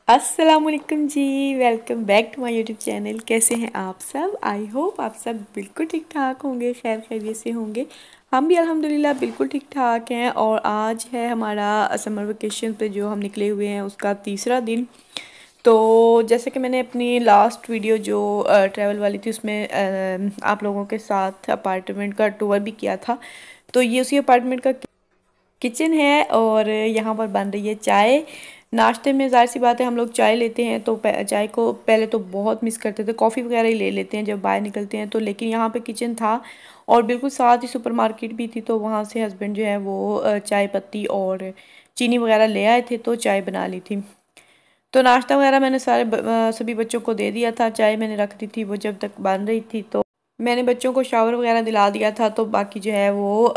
अस्सलामुअलैकुम जी, welcome back to my YouTube channel. कैसे हैं आप सब? आई होप आप सब बिल्कुल ठीक ठाक होंगे, खैर खैरियत से होंगे। हम भी अल्हम्दुलिल्लाह बिल्कुल ठीक ठाक हैं। और आज है हमारा समर वेकेशन पे जो हम निकले हुए हैं उसका तीसरा दिन। तो जैसे कि मैंने अपनी लास्ट वीडियो जो ट्रैवल वाली थी उसमें आप लोगों के साथ अपार्टमेंट का टूर भी किया था। तो ये उसी अपार्टमेंट का किचन है और यहाँ पर बन रही है चाय। नाश्ते में ज़ाहिर सी बात है हम लोग चाय लेते हैं तो चाय को पहले तो बहुत मिस करते थे, कॉफ़ी वगैरह ही ले लेते हैं जब बाहर निकलते हैं तो। लेकिन यहाँ पे किचन था और बिल्कुल साथ ही सुपरमार्केट भी थी, तो वहाँ से हस्बैंड जो है वो चाय पत्ती और चीनी वगैरह ले आए थे तो चाय बना ली थी। तो नाश्ता वगैरह मैंने सभी बच्चों को दे दिया था। चाय मैंने रख दी थी, वो जब तक बन रही थी तो मैंने बच्चों को शावर वगैरह दिला दिया था। तो बाकी जो है वो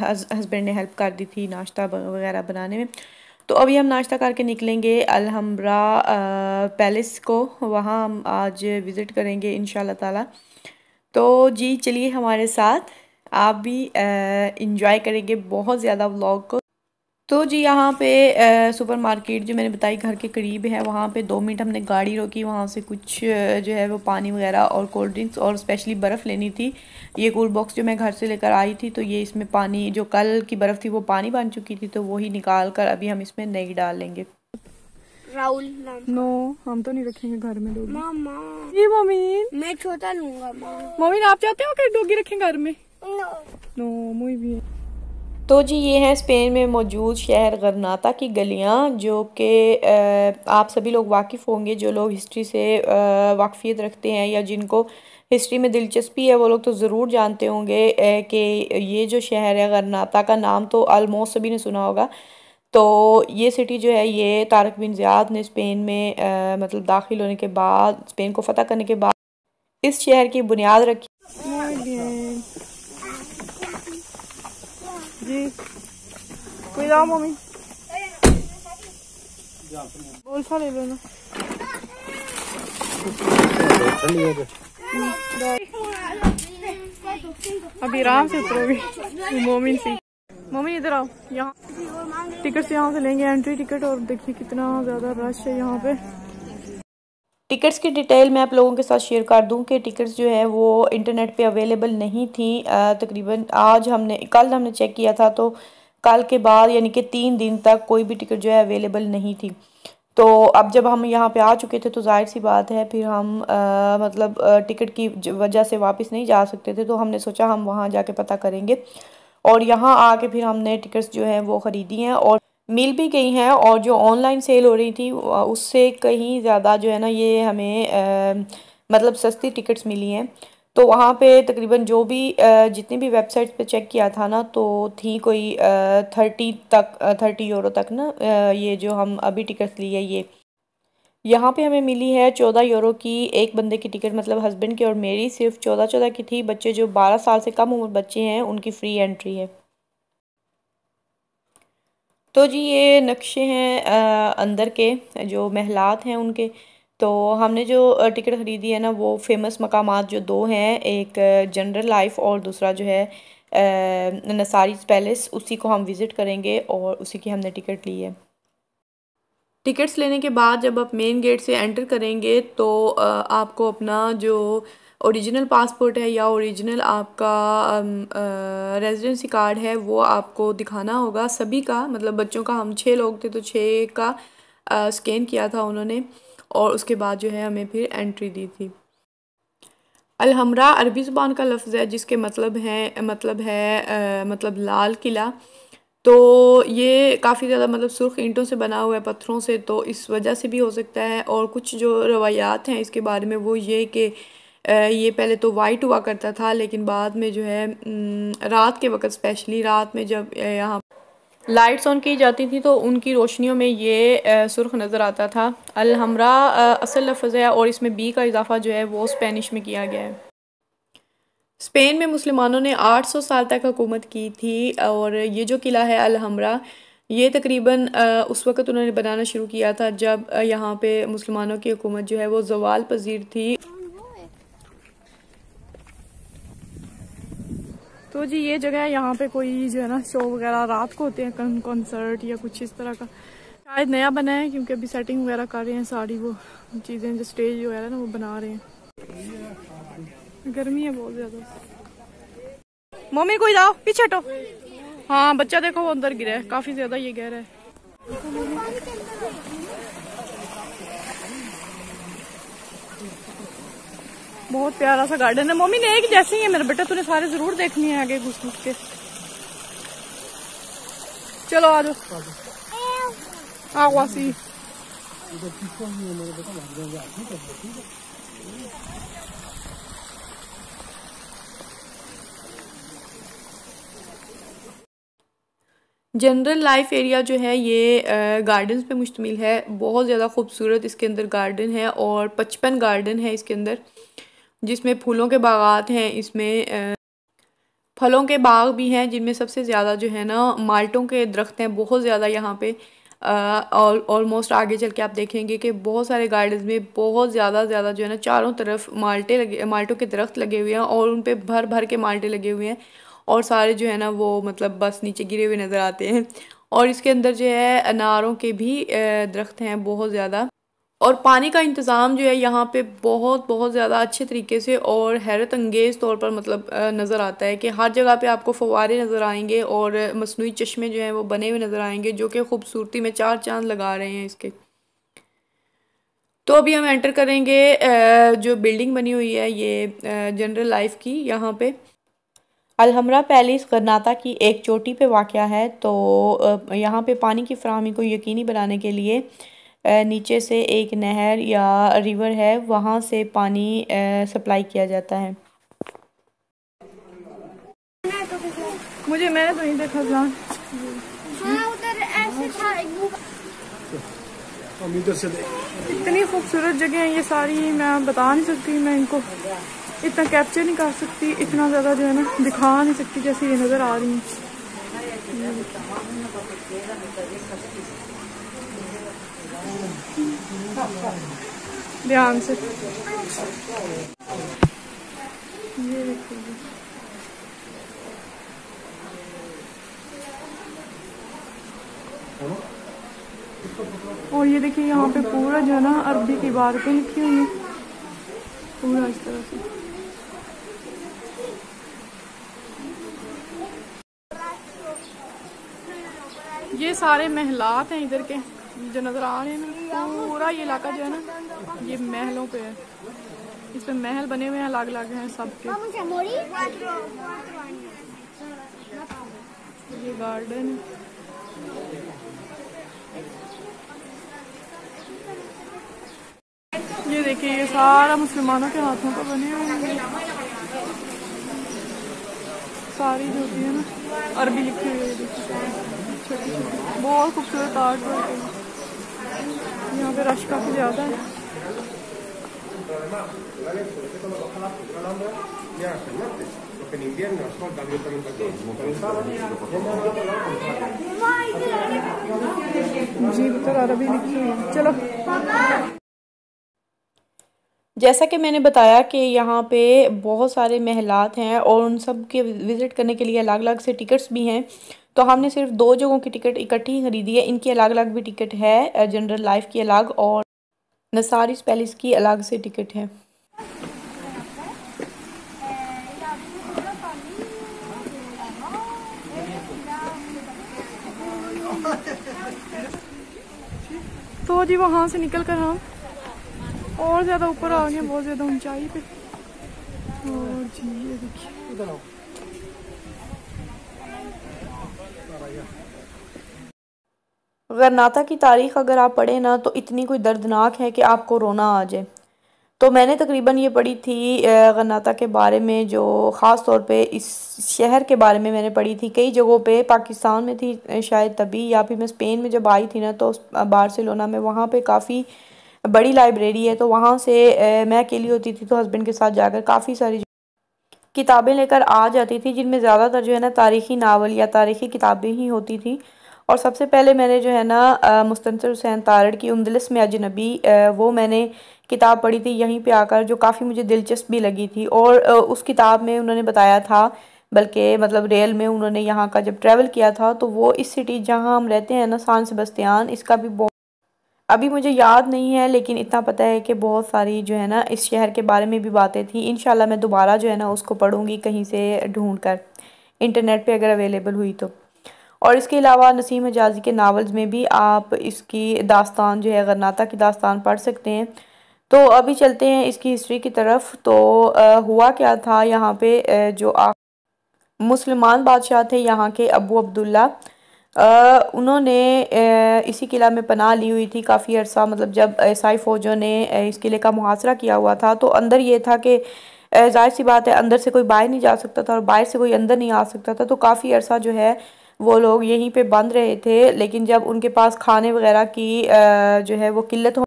हस्बैंड ने हेल्प कर दी थी नाश्ता वगैरह बनाने में। तो अभी हम नाश्ता करके निकलेंगे अलहम्ब्रा पैलेस को, वहाँ हम आज विज़िट करेंगे इंशाल्लाह ताला। तो जी चलिए हमारे साथ, आप भी इंजॉय करेंगे बहुत ज़्यादा व्लॉग को। तो जी यहाँ पे सुपरमार्केट जो मैंने बताई घर के करीब है, वहाँ पे 2 मिनट हमने गाड़ी रोकी, वहाँ से कुछ जो है वो पानी वगैरह और कोल्ड ड्रिंक्स और स्पेशली बर्फ़ लेनी थी। ये कूल बॉक्स जो मैं घर से लेकर आई थी तो ये इसमें पानी, जो कल की बर्फ़ थी वो पानी बन चुकी थी तो वही निकाल कर अभी हम इसमें नई डाल लेंगे। राहुल नाम। नो, हम तो नहीं रखेंगे घर में डॉगी। मामा ये मम्मी, मैं छोटा लूंगा। मम्मी आप चाहते हो कि डॉगी रखें घर में? नो मुझे भी। तो जी ये है स्पेन में मौजूद शहर गरनाता की गलियां, जो कि आप सभी लोग वाकिफ़ होंगे। जो लोग हिस्ट्री से वाकफियत रखते हैं या जिनको हिस्ट्री में दिलचस्पी है वो लोग तो ज़रूर जानते होंगे कि ये जो शहर है गरनाता का नाम तो ऑलमोस्ट सभी ने सुना होगा। तो ये सिटी जो है ये तारिक बिन ज़ियाद ने स्पेन में मतलब दाखिल होने के बाद, स्पेन को फ़तह करने के बाद इस शहर की बुनियाद रखी जी। कोई जाओ मम्मी, बोल सा ले लो ना। अभी आराम से उतरोगे मोमिन सी। मम्मी इधर आओ, यहाँ टिकट से यहाँ से लेंगे एंट्री टिकट। और देखिए कितना ज़्यादा रश है यहाँ पे। टिकट्स की डिटेल मैं आप लोगों के साथ शेयर कर दूं कि टिकट्स जो है वो इंटरनेट पे अवेलेबल नहीं थी। तकरीबन कल हमने चेक किया था तो कल के बाद यानी कि 3 दिन तक कोई भी टिकट जो है अवेलेबल नहीं थी। तो अब जब हम यहाँ पे आ चुके थे तो जाहिर सी बात है फिर हम मतलब टिकट की वजह से वापस नहीं जा सकते थे, तो हमने सोचा हम वहाँ जाके पता करेंगे। और यहाँ आके फिर हमने टिकट्स जो हैं वो ख़रीदी हैं और मिल भी गई हैं। और जो ऑनलाइन सेल हो रही थी उससे कहीं ज़्यादा जो है ना ये हमें मतलब सस्ती टिकट्स मिली हैं। तो वहाँ पे तकरीबन जो भी जितनी भी वेबसाइट्स पे चेक किया था ना तो थी कोई 30 यूरो तक ना, ये जो हम अभी टिकट्स ली है ये यहाँ पे हमें मिली है 14 यूरो की एक बंदे की टिकट, मतलब हस्बैंड की और मेरी सिर्फ 14 की थी। बच्चे जो 12 साल से कम उम्र बच्चे हैं उनकी फ्री एंट्री है। तो जी ये नक्शे हैं अंदर के जो महलात हैं उनके। तो हमने जो टिकट ख़रीदी है ना वो फेमस मकामात जो दो हैं, एक जनरल लाइफ और दूसरा जो है नसारीज पैलेस, उसी को हम विज़िट करेंगे और उसी की हमने टिकट ली है। टिकट्स लेने के बाद जब आप मेन गेट से एंटर करेंगे तो आपको अपना जो ओरिजिनल पासपोर्ट है या ओरिजिनल आपका रेजिडेंसी कार्ड है वो आपको दिखाना होगा सभी का। मतलब बच्चों का, हम 6 लोग थे तो 6 का स्कैन किया था उन्होंने और उसके बाद जो है हमें फिर एंट्री दी थी। अलहमरा अरबी ज़ुबान का लफ्ज़ है जिसके मतलब लाल किला। तो ये काफ़ी ज़्यादा मतलब सुर्ख ईंटों से बना हुआ है, पत्थरों से, तो इस वजह से भी हो सकता है। और कुछ जो रवायात हैं इसके बारे में वो ये कि ये पहले तो वाइट हुआ करता था लेकिन बाद में जो है रात के वक्त, स्पेशली रात में जब यहाँ लाइट्स ऑन की जाती थी तो उनकी रोशनियों में ये सुर्ख नज़र आता था। अलहमरा असल लफ्ज़ है और इसमें बी का इजाफा जो है वो स्पेनिश में किया गया है। स्पेन में मुसलमानों ने 800 साल तक हुकूमत की थी और ये जो किला है अलहमरा ये तकरीबन उस वक़्त उन्होंने बनाना शुरू किया था जब यहाँ पे मुसलमानों की हुकूमत जो है वो ज़वाल पजीर थी। तो जी ये जगह है, यहाँ पे कोई जो है ना शो वगैरह रात को होते हैं, कॉन्सर्ट या कुछ इस तरह का। शायद नया बना है क्योंकि अभी सेटिंग वगैरह कर रहे हैं, सारी वो चीज़ें जो स्टेज वगैरह ना वो बना रहे हैं। गर्मी है बहुत ज़्यादा। मम्मी कोई जाओ पीछे हटो। हाँ बच्चा देखो वो अंदर गिरा है, काफ़ी ज़्यादा ये गहरा है। बहुत प्यारा सा गार्डन है। मम्मी ने एक जैसे ही है मेरा बेटा, तूने सारे जरूर देखनी है आगे घुस घुस के। चलो आ जाओ। आओ वासी। जनरल लाइफ एरिया जो है ये गार्डन्स पे मुश्तमिल है। बहुत ज़्यादा खूबसूरत इसके अंदर गार्डन है और 55 गार्डन है इसके अंदर, जिसमें फूलों के बागात हैं, इसमें फलों के बाग भी हैं, जिनमें सबसे ज़्यादा जो है ना माल्टों के दरख्त हैं बहुत ज़्यादा यहाँ पे। और ऑलमोस्ट आगे चल के आप देखेंगे कि बहुत सारे गार्डन्स में बहुत ज़्यादा जो है ना चारों तरफ माल्टों के दरख्त लगे हुए हैं और उन पे भर भर के माल्टे लगे हुए हैं और सारे जो है ना वो मतलब बस नीचे गिरे हुए नज़र आते हैं। और इसके अंदर जो है अनारों के भी दरख्त हैं बहुत ज़्यादा। और पानी का इंतज़ाम जो है यहाँ पे बहुत ज़्यादा अच्छे तरीके से और हैरत अंगेज़ तौर पर मतलब नज़र आता है कि हर जगह पे आपको फव्वारे नज़र आएंगे और मसनूई चश्मे जो हैं वो बने हुए नज़र आएंगे, जो कि खूबसूरती में चार चांद लगा रहे हैं इसके। तो अभी हम एंटर करेंगे जो बिल्डिंग बनी हुई है ये जनरल लाइफ की। यहाँ पे अलहमरा पैलेस गरनाता की एक चोटी पे वाक़या है। तो यहाँ पे पानी की फराहमी को यकीनी बनाने के लिए नीचे से एक नहर या रिवर है, वहाँ से पानी सप्लाई किया जाता है। मैंने तो नहीं देखा जान। हाँ उधर ऐसे था इतनी खूबसूरत जगह है ये सारी, मैं बता नहीं सकती, मैं इनको इतना कैप्चर नहीं कर सकती, इतना ज़्यादा जो है ना दिखा नहीं सकती जैसे ये नज़र आ रही है। ध्यान से ये देखिए। और ये देखिए यहाँ पे पूरा जो है ना अरबी की इबारतें लिखी हुई हैं पूरा इस तरह से। ये सारे महलात हैं इधर के जो नज़र आ रहे हैं। पूरा ये इलाका जो है ना ये महलों पे है, इस पे महल बने हुए हैं अलग अलग हैं सबके। ये गार्डन है। ये देखिए ये सारा मुसलमानों के हाथों का बने हुए हैं, सारी जो होती है ना अरबी लिखी हुई है। देखिए छोटी छोटी बहुत खूबसूरत आर्ट वर्क है। यहाँ पे रश काफ़ी ज़्यादा है। जी तो अरबी लिखी हुई है। चलो जैसा कि मैंने बताया कि यहाँ पे बहुत सारे महलात हैं और उन सब के विज़िट करने के लिए अलग अलग से टिकट्स भी हैं। तो हमने सिर्फ 2 जगहों की टिकट इकट्ठी खरीदी है। इनकी अलग अलग भी टिकट है, जनरल लाइफ की अलग और नसारिस पैलेस की अलग से टिकट है। तो जी वहाँ से निकल कर हम और ज़्यादा ऊपर आ गए, बहुत ज़्यादा ऊंचाई पे। और जी ये देखिए गरनाता की तारीख़ अगर आप पढ़ें ना तो इतनी कोई दर्दनाक है कि आपको रोना आ जाए। तो मैंने तकरीबन ये पढ़ी थी गरनाता के बारे में, जो ख़ास तौर पे इस शहर के बारे में मैंने पढ़ी थी कई जगहों पे। पाकिस्तान में थी शायद तभी, या फिर मैं स्पेन में जब आई थी ना तो बार्सिलोना में, वहाँ पे काफ़ी बड़ी लाइब्रेरी है। तो वहाँ से मैं अकेली होती थी तो हस्बैंड के साथ जाकर काफ़ी सारी किताबें लेकर आ जाती थी, जिनमें ज़्यादातर जो है ना तारीख़ी नावल या तारीख़ी किताबें ही होती थी। और सबसे पहले मैंने जो है ना मुस्तनसर हुसैन तारड़ की उम्दलिस में अजनबी वो मैंने किताब पढ़ी थी यहीं पे आकर, जो काफ़ी मुझे दिलचस्प भी लगी थी। और उस किताब में उन्होंने बताया था बल्कि मतलब रियल में उन्होंने यहाँ का जब ट्रैवल किया था तो वो इस सिटी जहाँ हम रहते हैं ना, सान सेबेस्टियान, इसका भी बहुत अभी मुझे याद नहीं है, लेकिन इतना पता है कि बहुत सारी जो है ना इस शहर के बारे में भी बातें थी। इंशाल्लाह मैं दोबारा जो है ना उसको पढ़ूंगी कहीं से ढूंढ कर, इंटरनेट पे अगर अवेलेबल हुई तो। और इसके अलावा नसीम हिजाज़ी के नावल्स में भी आप इसकी दास्तान जो है, गरनाता की दास्तान पढ़ सकते हैं। तो अभी चलते हैं इसकी हिस्ट्री की तरफ। तो हुआ क्या था यहाँ पे, जो मुसलमान बादशाह थे यहाँ के, अबू अब्दुल्ला, उन्होंने इसी किला में पनाह ली हुई थी काफ़ी अरसा। मतलब जब ईसाई फ़ौजों ने इस किले का मुहासरा किया हुआ था तो अंदर ये था कि जाहिर सी बात है अंदर से कोई बाहर नहीं जा सकता था और बाहर से कोई अंदर नहीं आ सकता था। तो काफ़ी अरसा जो है वो लोग यहीं पे बंद रहे थे। लेकिन जब उनके पास खाने वगैरह की जो है वो किल्लत,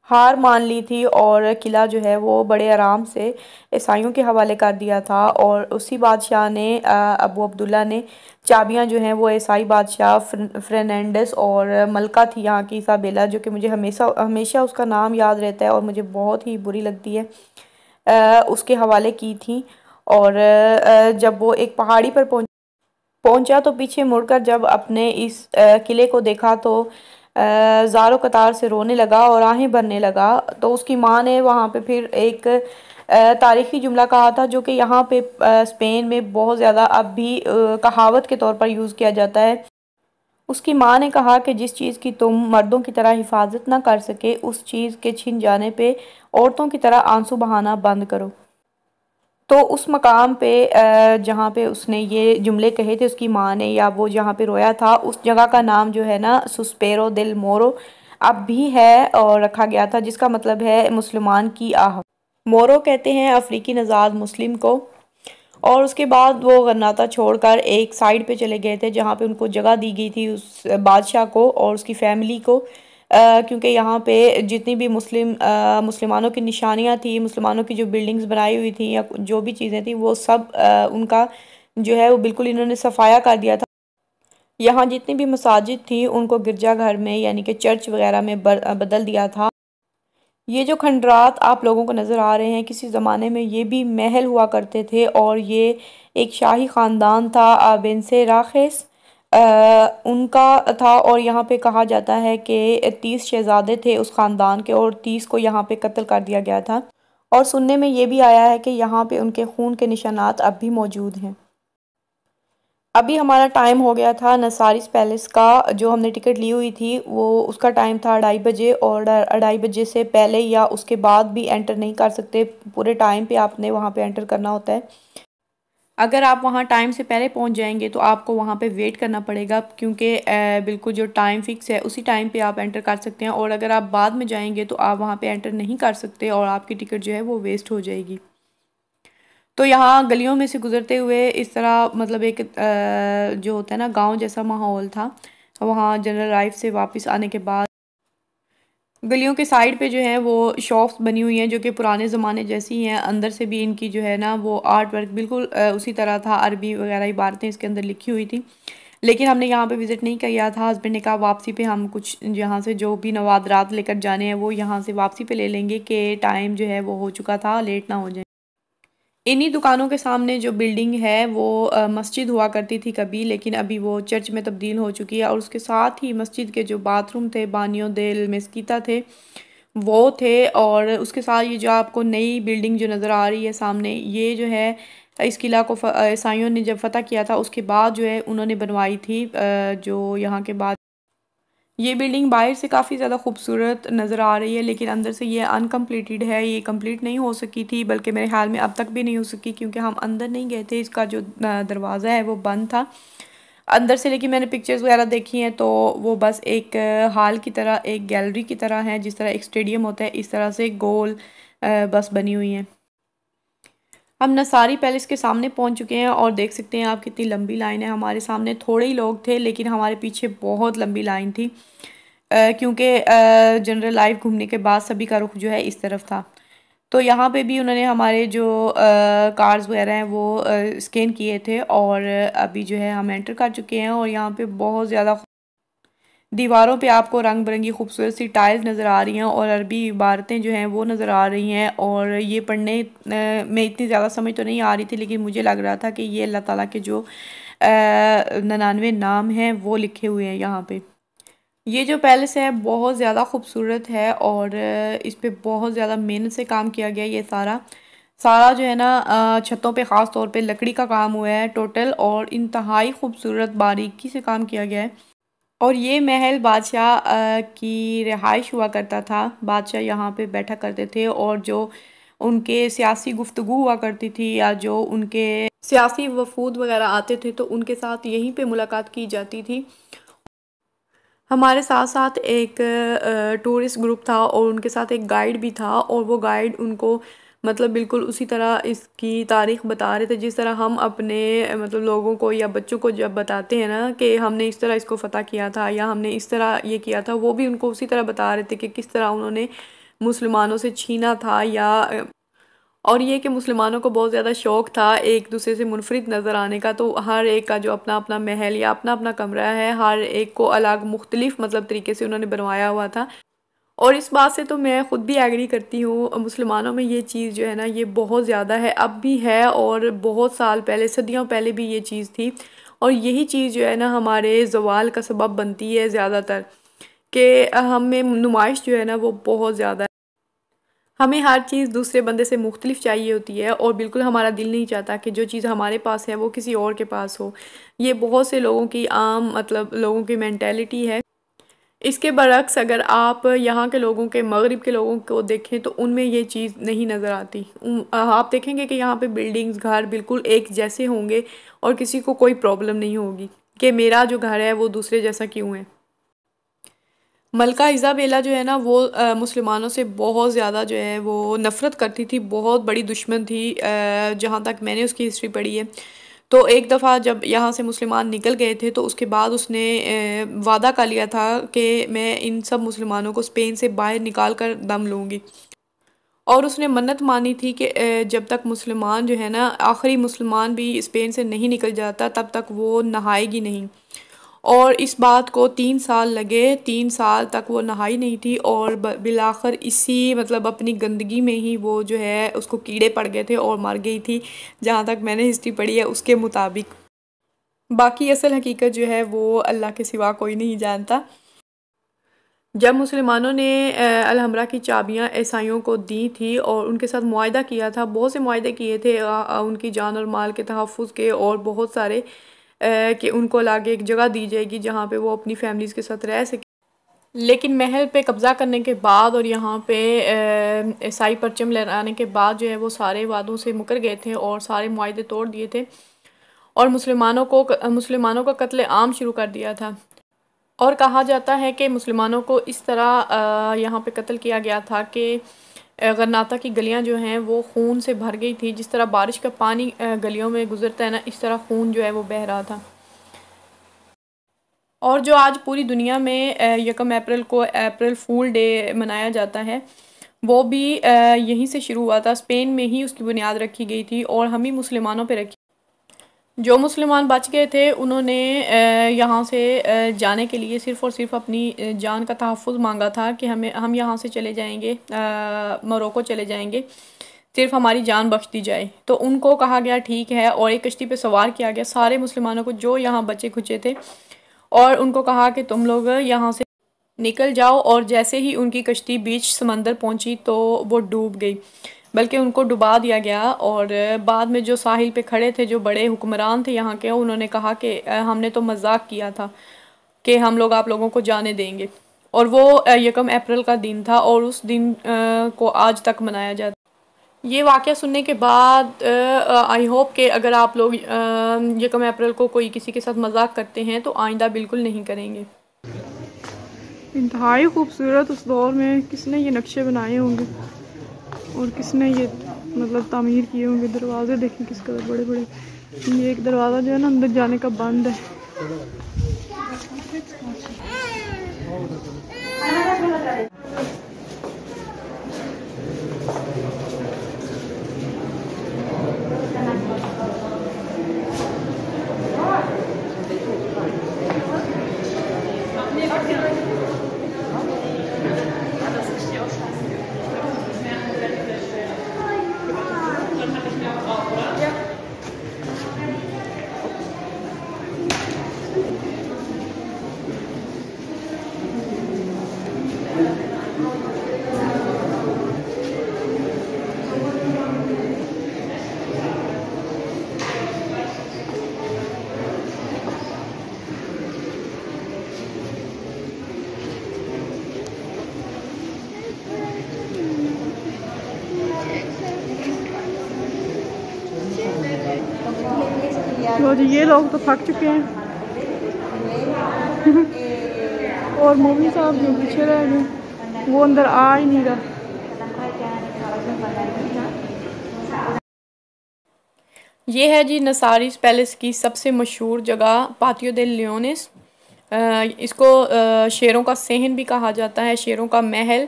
हार मान ली थी और किला जो है वो बड़े आराम से ईसाइयों के हवाले कर दिया था। और उसी बादशाह ने, अबू अब्दुल्ला ने, चाबियां जो हैं वो ईसाई बादशाह फ्रेनेंडस और मलका थी यहाँ की, इसाबेला, जो कि मुझे हमेशा हमेशा उसका नाम याद रहता है और मुझे बहुत ही बुरी लगती है, उसके हवाले की थी। और जब वो एक पहाड़ी पर पहुंचा तो पीछे मुड़कर जब अपने इस किले को देखा तो ज़ारो कतार से रोने लगा और आहें भरने लगा। तो उसकी माँ ने वहाँ पे फिर एक तारीखी जुमला कहा था जो कि यहाँ पे स्पेन में बहुत ज़्यादा अब भी कहावत के तौर पर यूज़ किया जाता है। उसकी माँ ने कहा कि जिस चीज़ की तुम मर्दों की तरह हिफाजत ना कर सके, उस चीज़ के छिन जाने पे औरतों की तरह आंसू बहाना बंद करो। तो उस मकाम पे जहाँ पे उसने ये जुमले कहे थे उसकी माँ ने, या वो जहाँ पे रोया था, उस जगह का नाम जो है ना सुस्पेरो दिल मोरो अब भी है और रखा गया था, जिसका मतलब है मुसलमान की आह। मोरो कहते हैं अफ्रीकी नज़ाद मुस्लिम को। और उसके बाद वो गरनाता छोड़कर एक साइड पे चले गए थे जहाँ पे उनको जगह दी गई थी उस बादशाह को और उसकी फैमिली को, क्योंकि यहाँ पे जितनी भी मुसलमानों की निशानियाँ थी, मुसलमानों की जो बिल्डिंग्स बनाई हुई थी या जो भी चीज़ें थी, वो सब उनका जो है वो बिल्कुल इन्होंने सफाया कर दिया था। यहाँ जितनी भी मसाजिद थी उनको गिरजाघर में यानी कि चर्च वगैरह में बदल दिया था। ये जो खंडरात आप लोगों को नज़र आ रहे हैं, किसी ज़माने में ये भी महल हुआ करते थे और ये एक शाही ख़ानदान था, बिनसे राखेस उनका था। और यहाँ पे कहा जाता है कि 30 शहज़ादे थे उस ख़ानदान के और 30 को यहाँ पे कत्ल कर दिया गया था। और सुनने में ये भी आया है कि यहाँ पे उनके खून के निशानात अब भी मौजूद हैं। अभी हमारा टाइम हो गया था नसारिस पैलेस का, जो हमने टिकट ली हुई थी वो उसका टाइम था 2:30 बजे, और 2:30 बजे से पहले या उसके बाद भी एंटर नहीं कर सकते। पूरे टाइम पे आपने वहाँ पे एंटर करना होता है। अगर आप वहाँ टाइम से पहले पहुँच जाएंगे तो आपको वहाँ पे वेट करना पड़ेगा, क्योंकि बिल्कुल जो टाइम फिक्स है उसी टाइम पे आप एंटर कर सकते हैं। और अगर आप बाद में जाएंगे तो आप वहाँ पे एंटर नहीं कर सकते और आपकी टिकट जो है वो वेस्ट हो जाएगी। तो यहाँ गलियों में से गुजरते हुए इस तरह मतलब एक जो होता है ना गांव जैसा माहौल था। वहाँ जनरल लाइफ से वापस आने के बाद गलियों के साइड पे जो है वो शॉप्स बनी हुई हैं जो कि पुराने ज़माने जैसी हैं। अंदर से भी इनकी जो है ना वो आर्ट वर्क बिल्कुल उसी तरह था, अरबी वगैरह इबारतें इसके अंदर लिखी हुई थी। लेकिन हमने यहाँ पे विज़िट नहीं किया था। हस्बैंड ने कहा वापसी पे हम कुछ यहाँ से जो भी नवादरात लेकर जाने हैं वो यहाँ से वापसी पे ले लेंगे कि टाइम जो है वो हो चुका था, लेट ना हो जाए। इन्हीं दुकानों के सामने जो बिल्डिंग है वो मस्जिद हुआ करती थी कभी, लेकिन अभी वो चर्च में तब्दील हो चुकी है। और उसके साथ ही मस्जिद के जो बाथरूम थे, बानियो दिल मेस्कीता थे, वो थे। और उसके साथ ये जो आपको नई बिल्डिंग जो नज़र आ रही है सामने, ये जो है इस किला को ईसाइयों ने जब फतह किया था उसके बाद जो है उन्होंने बनवाई थी। जो यहाँ के बाद ये बिल्डिंग बाहर से काफ़ी ज़्यादा खूबसूरत नज़र आ रही है, लेकिन अंदर से ये अनकम्प्लीटेड है, ये कंप्लीट नहीं हो सकी थी, बल्कि मेरे ख्याल में अब तक भी नहीं हो सकी, क्योंकि हम अंदर नहीं गए थे। इसका जो दरवाज़ा है वो बंद था अंदर से। लेकिन मैंने पिक्चर्स वगैरह देखी हैं तो वो बस एक हॉल की तरह, एक गैलरी की तरह है, जिस तरह एक स्टेडियम होता है इस तरह से गोल बस बनी हुई हैं। हम नसारी पैलेस के सामने पहुंच चुके हैं और देख सकते हैं आप कितनी लंबी लाइन है। हमारे सामने थोड़े ही लोग थे लेकिन हमारे पीछे बहुत लंबी लाइन थी, क्योंकि जनरल लाइव घूमने के बाद सभी का रुख जो है इस तरफ था। तो यहाँ पे भी उन्होंने हमारे जो कार्ड्स वगैरह हैं वो स्कैन किए थे और अभी जो है हम एंटर कर चुके हैं। और यहाँ पे बहुत ज़्यादा दीवारों पे आपको रंग बिरंगी खूबसूरत सी टाइल्स नज़र आ रही हैं और अरबी इबारतें जो हैं वो नज़र आ रही हैं। और ये पढ़ने में इतनी ज़्यादा समझ तो नहीं आ रही थी, लेकिन मुझे लग रहा था कि ये अल्लाह ताला के जो 99 नाम हैं वो लिखे हुए हैं यहाँ पे। ये जो पैलेस है बहुत ज़्यादा खूबसूरत है और इस पे बहुत ज़्यादा मेहनत से काम किया गया है। ये सारा सारा जो है ना छतों पे ख़ास तौर पे लकड़ी का काम हुआ है टोटल, और इंतहाई खूबसूरत बारीकी से काम किया गया है। और ये महल बादशाह की रिहाइश हुआ करता था। बादशाह यहाँ पे बैठा करते थे और जो उनके सियासी गुफ्तगू हुआ करती थी या जो उनके सियासी वफूद वगैरह आते थे तो उनके साथ यहीं पे मुलाकात की जाती थी। हमारे साथ साथ एक टूरिस्ट ग्रुप था और उनके साथ एक गाइड भी था, और वो गाइड उनको मतलब बिल्कुल उसी तरह इसकी तारीख़ बता रहे थे जिस तरह हम अपने मतलब लोगों को या बच्चों को जब बताते हैं ना कि हमने इस तरह इसको फ़तह किया था या हमने इस तरह ये किया था, वो भी उनको उसी तरह बता रहे थे कि किस तरह उन्होंने मुसलमानों से छीना था। या और ये कि मुसलमानों को बहुत ज़्यादा शौक़ था एक दूसरे से मुनफरिद नज़र आने का, तो हर एक का जो अपना अपना महल या अपना अपना कमरा है, हर एक को अलग मुख्तलिफ मतलब तरीके से उन्होंने बनवाया हुआ था। और इस बात से तो मैं ख़ुद भी एग्री करती हूँ, मुसलमानों में ये चीज़ जो है ना ये बहुत ज़्यादा है, अब भी है और बहुत साल पहले सदियों पहले भी ये चीज़ थी। और यही चीज़ जो है ना हमारे ज़वाल का सबब बनती है ज़्यादातर, कि हमें नुमाइश जो है ना वो बहुत ज़्यादा है। हमें हर चीज़ दूसरे बंदे से मुख्तलिफ चाहिए होती है और बिल्कुल हमारा दिल नहीं चाहता कि जो चीज़ हमारे पास है वो किसी और के पास हो। ये बहुत से लोगों की आम मतलब लोगों की मेंटालिटी है। इसके बरक्स अगर आप यहाँ के लोगों के मगरिब के लोगों को देखें तो उनमें ये चीज़ नहीं नज़र आती। आप देखेंगे कि यहाँ पे बिल्डिंग्स घर बिल्कुल एक जैसे होंगे और किसी को कोई प्रॉब्लम नहीं होगी कि मेरा जो घर है वो दूसरे जैसा क्यों है। मलका इज़ाबेला जो है ना वो मुसलमानों से बहुत ज़्यादा जो है वो नफ़रत करती थी, बहुत बड़ी दुश्मन थी जहाँ तक मैंने उसकी हिस्ट्री पढ़ी है। तो एक दफ़ा जब यहाँ से मुसलमान निकल गए थे तो उसके बाद उसने वादा कर लिया था कि मैं इन सब मुसलमानों को स्पेन से बाहर निकाल कर दम लूँगी। और उसने मन्नत मानी थी कि जब तक मुसलमान जो है ना आखिरी मुसलमान भी स्पेन से नहीं निकल जाता तब तक वो नहाएगी नहीं। और इस बात को 3 साल लगे, 3 साल तक वो नहाई नहीं थी और बिलाखिर इसी मतलब अपनी गंदगी में ही वो जो है उसको कीड़े पड़ गए थे और मर गई थी, जहाँ तक मैंने हिस्ट्री पढ़ी है उसके मुताबिक। बाकी असल हकीकत जो है वो अल्लाह के सिवा कोई नहीं जानता। जब मुसलमानों ने अलहमरा की चाबियाँ ईसाइयों को दी थी और उनके साथ मुआहदा किया था, बहुत से मुआहदे किए थे उनकी जान और माल के तहफ़्फ़ुज़ के, और बहुत सारे कि उनको अलग एक जगह दी जाएगी जहाँ पे वो अपनी फैमिलीज़ के साथ रह सके। लेकिन महल पे कब्ज़ा करने के बाद और यहाँ पे ईसाई परचम लहराने के बाद जो है वो सारे वादों से मुकर गए थे और सारे मुआहदे तोड़ दिए थे और मुसलमानों का कत्ले आम शुरू कर दिया था। और कहा जाता है कि मुसलमानों को इस तरह यहाँ पे कत्ल किया गया था कि गरनाता की गलियाँ जो हैं वो खून से भर गई थी। जिस तरह बारिश का पानी गलियों में गुजरता है ना, इस तरह खून जो है वो बह रहा था। और जो आज पूरी दुनिया में 1 अप्रैल को अप्रैल फूल डे मनाया जाता है, वो भी यहीं से शुरू हुआ था, स्पेन में ही उसकी बुनियाद रखी गई थी और हम ही मुसलमानों पे रखी। जो मुसलमान बच गए थे उन्होंने यहाँ से जाने के लिए सिर्फ़ और सिर्फ अपनी जान का तहफ़्फ़ुज़ मांगा था कि हम यहाँ से चले जाएंगे, मोरक्को चले जाएंगे, सिर्फ हमारी जान बख्श दी जाए। तो उनको कहा गया ठीक है, और एक कश्ती पे सवार किया गया सारे मुसलमानों को जो यहाँ बचे खुचे थे, और उनको कहा कि तुम लोग यहाँ से निकल जाओ। और जैसे ही उनकी कश्ती बीच समंदर पहुँची तो वो डूब गई, बल्कि उनको डुबा दिया गया। और बाद में जो साहिल पे खड़े थे, जो बड़े हुक्मरान थे यहाँ के, उन्होंने कहा कि हमने तो मजाक किया था कि हम लोग आप लोगों को जाने देंगे। और वो 1 अप्रैल का दिन था और उस दिन को आज तक मनाया जाता है। ये वाक़या सुनने के बाद आई होप कि अगर आप लोग 1 अप्रैल को कोई किसी के साथ मजाक करते हैं तो आइंदा बिल्कुल नहीं करेंगे। इंतहाई खूबसूरत उस दौर में किसने ये नक्शे बनाए होंगे और किसने ये मतलब तामीर किए होंगे। दरवाजे देखें किस कदर बड़े बड़े। ये एक दरवाज़ा जो है ना अंदर जाने का बंद है। तो जी ये लोग तो थक चुके हैं और मौलवी साहब जो पीछे रह गए, वो अंदर आ ही नहीं रहा। ये है जी नसारिस पैलेस की सबसे मशहूर जगह पातियो दे लियोनेस। इसको शेरों का सहन भी कहा जाता है, शेरों का महल।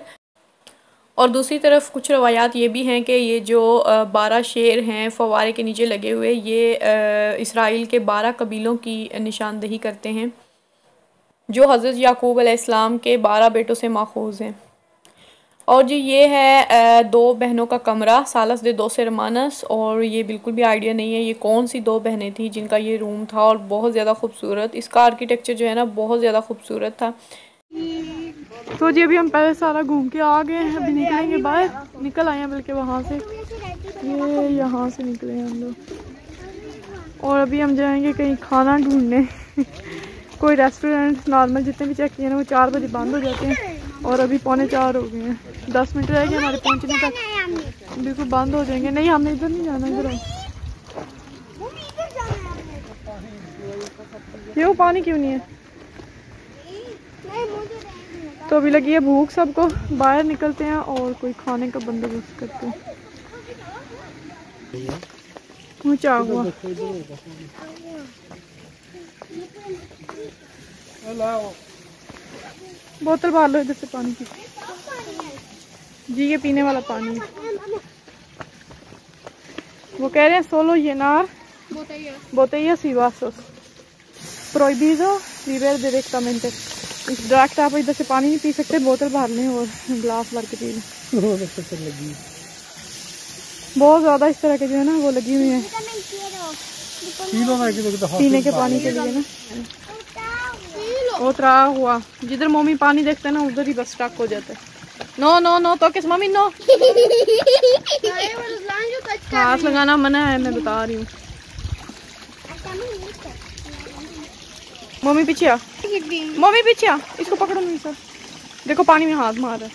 और दूसरी तरफ कुछ रवायात ये भी हैं कि ये जो 12 शेर हैं फव्वारे के नीचे लगे हुए, ये इसराइल के 12 कबीलों की निशानदही करते हैं जो हज़रत याकूब अलैहिस्सलाम के 12 बेटों से माखूज़ हैं। और जी ये है दो बहनों का कमरा, सालस दे दो सरमानस। और ये बिल्कुल भी आइडिया नहीं है ये कौन सी दो बहनें थी जिनका ये रूम था, और बहुत ज़्यादा खूबसूरत इसका आर्किटेक्चर जो है ना, बहुत ज़्यादा खूबसूरत था। तो जी अभी हम पहले सारा घूम के आ गए हैं, अभी निकलेंगे बाहर, निकल आए हैं बल्कि वहाँ से, ये यहाँ से निकले हैं हम लोग। और अभी हम जाएंगे कहीं खाना ढूंढने कोई रेस्टोरेंट। नॉर्मल जितने भी चेक किए ना वो 4 बजे बंद हो जाते हैं और अभी 3:45 हो गए हैं, 10 मिनट रह गए हमारे पहुँचने तक, बिल्कुल बंद हो जाएंगे। नहीं हमने इधर नहीं जाना, इधर ये वो पानी क्यों नहीं है। तो अभी लगी है भूख सबको, बाहर निकलते हैं और कोई खाने का बंदोबस्त करते हैं। ऊँचा हुआ बोतल बाहर लो इधर से पानी की जी, ये पीने वाला पानी है। वो कह रहे हैं सोलो येनार बोतेया सीवासोस प्रोहिबिdo beber directamente। इस डायरेक्ट आप इधर से पानी नहीं पी सकते, बोतल भर लें और गिलास भर के पी लें। बहुत ज़्यादा इस तरह के जो है ना वो लगी हुई है पीने के पानी के लिए ना। उतरा हुआ जिधर मम्मी पानी देखते हैं ना उधर ही बस स्टक हो जाता है। नो नो नो तो किस मम्मी नो हाथ लगाना मना है, मैं बता रही हूँ। मम्मी पीछे आ, मम्मी पीछे आ, इसको पकड़ो नहीं सर, देखो पानी में हाथ मार रहा है।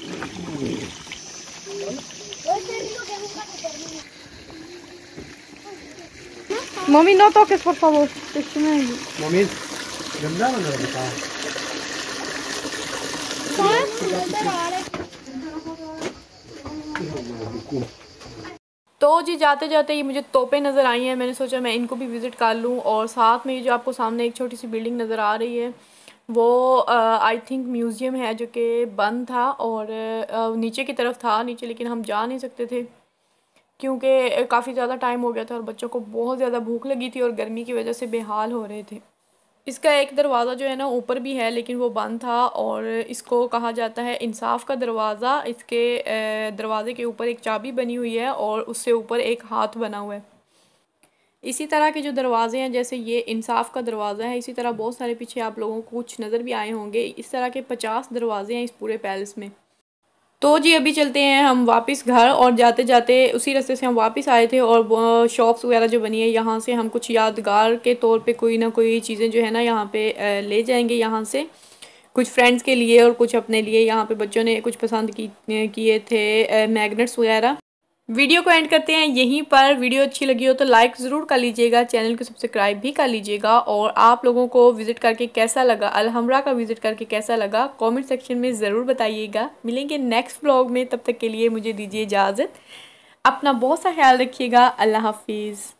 Mummy no toques por favor, mummy तो जी जाते जाते ये मुझे तोपें नज़र आई हैं, मैंने सोचा मैं इनको भी विज़िट कर लूँ। और साथ में ये जो आपको सामने एक छोटी सी बिल्डिंग नज़र आ रही है वो आई थिंक म्यूज़ियम है जो कि बंद था और नीचे की तरफ था नीचे, लेकिन हम जा नहीं सकते थे क्योंकि काफ़ी ज़्यादा टाइम हो गया था और बच्चों को बहुत ज़्यादा भूख लगी थी और गर्मी की वजह से बेहाल हो रहे थे। इसका एक दरवाज़ा जो है ना ऊपर भी है लेकिन वो बंद था और इसको कहा जाता है इंसाफ का दरवाज़ा। इसके दरवाज़े के ऊपर एक चाबी बनी हुई है और उससे ऊपर एक हाथ बना हुआ है। इसी तरह के जो दरवाज़े हैं जैसे ये इंसाफ का दरवाज़ा है, इसी तरह बहुत सारे पीछे आप लोगों को कुछ नज़र भी आए होंगे। इस तरह के 50 दरवाज़े हैं इस पूरे पैलेस में। तो जी अभी चलते हैं हम वापस घर, और जाते जाते उसी रास्ते से हम वापस आए थे और शॉप्स वगैरह जो बनी है यहाँ से हम कुछ यादगार के तौर पे कोई ना कोई चीज़ें जो है ना यहाँ पे ले जाएंगे यहाँ से, कुछ फ्रेंड्स के लिए और कुछ अपने लिए। यहाँ पे बच्चों ने कुछ पसंद किए थे मैग्नेट्स वगैरह। वीडियो को एंड करते हैं यहीं पर। वीडियो अच्छी लगी हो तो लाइक ज़रूर कर लीजिएगा, चैनल को सब्सक्राइब भी कर लीजिएगा। और आप लोगों को विज़िट करके कैसा लगा, अलहम्रा का विज़िट करके कैसा लगा, कमेंट सेक्शन में ज़रूर बताइएगा। मिलेंगे नेक्स्ट व्लॉग में, तब तक के लिए मुझे दीजिए इजाज़त। अपना बहुत सा ख्याल रखिएगा। अल्लाह हाफिज़।